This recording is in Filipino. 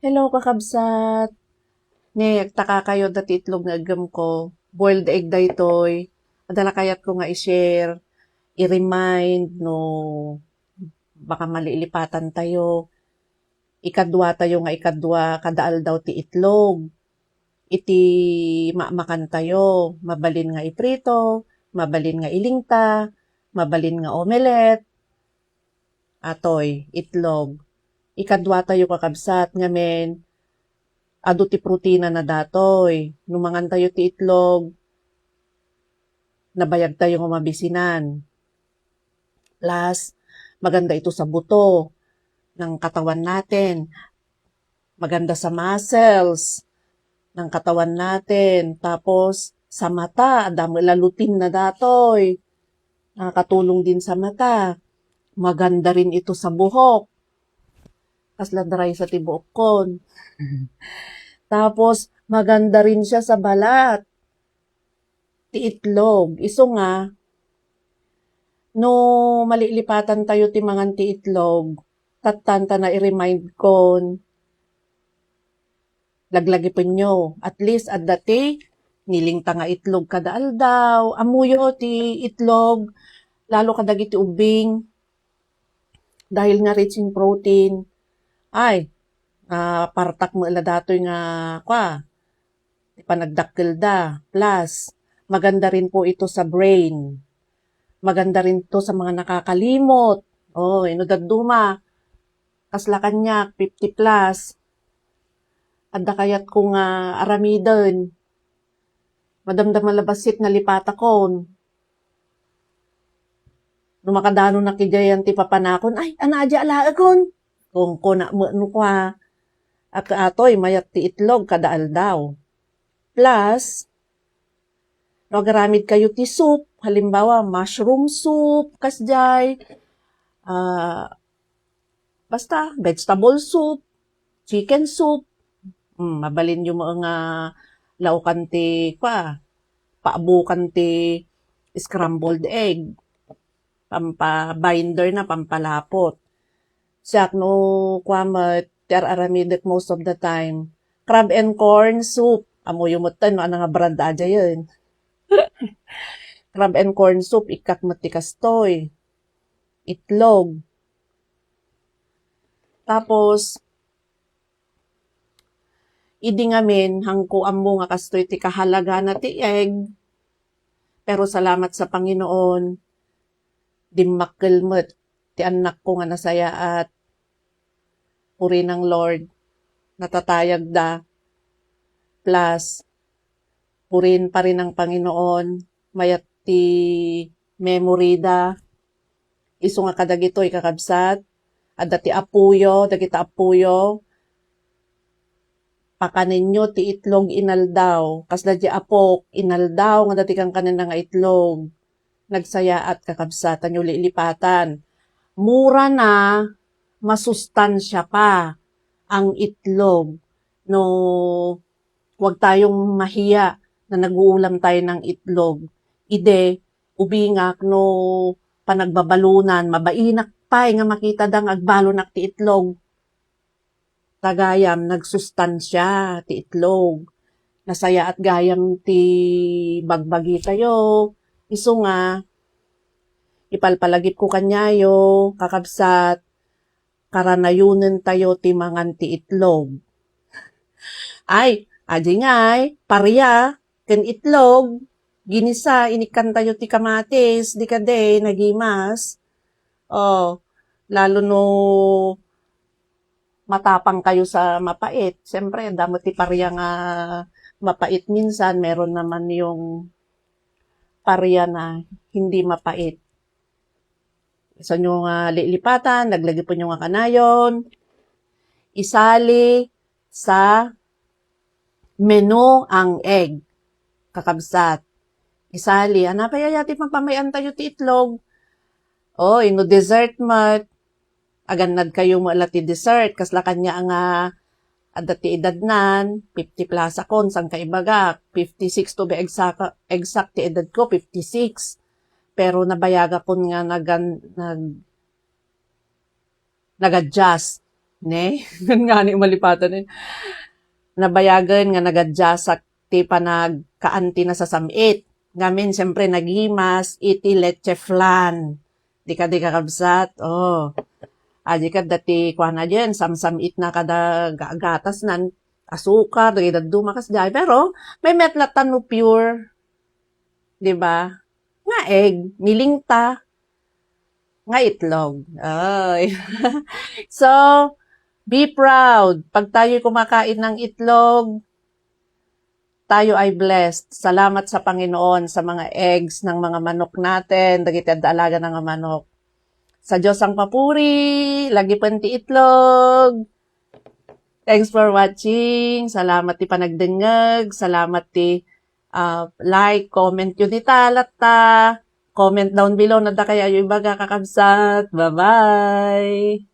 Hello, kakabsat. Taka kayo dati itlog nga agam ko. Boiled egg daytoy. Adala kayat ko nga i-share, i-remind no baka malilipatan tayo. Ikadwa tayo nga ikadwa kadaal daw ti itlog. Iti makan tayo. Mabalin nga iprito, mabalin nga ilingta, mabalin nga omelette, atoy, itlog. Ikadwa tayo kakabsat nga men adu ti protina na datoy. Numangan tayo ti itlog, nabayag tayo nga mabisinan. Plus, maganda ito sa buto ng katawan natin. Maganda sa muscles ng katawan natin. Tapos, sa mata, dami lalutin na datoy. Nakakatulong din sa mata. Maganda rin ito sa buhok. Kasla dry sa tibuok kon. Tapos, maganda rin siya sa balat. Ti itlog. Iso nga, no malilipatan tayo ti mangan ti itlog, tatanta na i-remind kon, laglagi pa nyo. At least at dati, nilingta nga itlog kadaal daw. Amuyo ti itlog, lalo kadagi ti ubing, dahil nga rich in protein. Ay, partak mo ila datoy nga, panagdakkel da. Plus, maganda rin po ito sa brain. Maganda rin to sa mga nakakalimot. Oh, inudagduma. Kasla kanya, 50 plus. Adda kayat kung aramidon. Madamdam malabasit na lipata kon. Numakadano na kijayan ti papanakon. Ay, anadya ala kon. Kung kuna mo kwa. At atoy, mayat ti itlog kadaal daw. Plus, nagaramid kayo ti soup. Halimbawa, mushroom soup, kasjay. Basta, vegetable soup, chicken soup. Mabalin yung mga laukan ti, paabukan ti scrambled egg. Pampabinder na, pampalapot. Siyak no, aramidek most of the time. Crab and corn soup. Amo yung mutan, no, nga brand aja yun. Crab and corn soup, ikak matikastoy. Itlog. Tapos, idi ngamin, hangko amo nga kastoy ti kahalaga na ti egg. Pero salamat sa Panginoon, dimmakkel mo ti anak ko nga nasaya at puri ng Lord, natatayag da. Plus, purin pa rin ng Panginoon, mayat ti memory da. Iso nga kadagito ikakabsat, at dati apuyo, dagita apuyo, pakaninyo ti itlog inaldaw, kasda di apok, inaldaw, nga dati kang kanin nga itlog, nagsaya at kakabsatan yung lilipatan. Mura na, masustansya pa ang itlog. No, wag tayong mahiya na nag-uulam tayo ng itlog. Ide, ubingak no panagbabalunan, mabainak pa nga makita dang agbalunak ti itlog. Tagayam, nagsustansya ti itlog. Nasaya at gayam ti bagbagi tayo. Iso nga, ipalpalagip ko kanyayo, kakabsat, karanayunan tayo ti mangan ti itlog. Ay, adi ngay, parya, ken itlog, ginisa, inikan tayo ti kamatis, di kade, nagimas. Oh, lalo no matapang kayo sa mapait. Siyempre, damo ti parya nga mapait minsan, meron naman yung parya na hindi mapait. So nyo nga lilipatan, naglagi po nyo nga kanayon, isali sa menu ang egg, kakabsat. Isali, anapay ayati magpamayan tayo ti itlog. Oh, ino dessert mat, aganad kayo mo ti dessert, kasla kanya nga adati edad nan, 50 plus akon, sang kaibagak, 56 to be exact ti edad ko, 56. Pero nabayaga ko nga nag-adjust. Ne? Nga ni malipatan eh. Nabayagan nga nagadyasak ti panag kaanti na sa samit. Ngamin, siyempre, nagimas, iti leche flan. Di ka kabsat. Oh. Aji ka dati kwa na dyan, samsamit na kada gatas nan, asukar, dagay dumakas dyan. Pero, may metlatan mo pure, di ba? Nga egg, milingta, nga itlog. Ay. So, be proud. Pag tayo kumakain ng itlog, tayo ay blessed. Salamat sa Panginoon sa mga eggs ng mga manok natin, dagiti alaga ng mga manok. Sa Diyos ang papuri, lagi panti itlog. Thanks for watching. Salamat ti panagdengeg. Salamat ti like, comment yun ni talata. Comment down below na da kaya yung iba kakabsat. Bye-bye!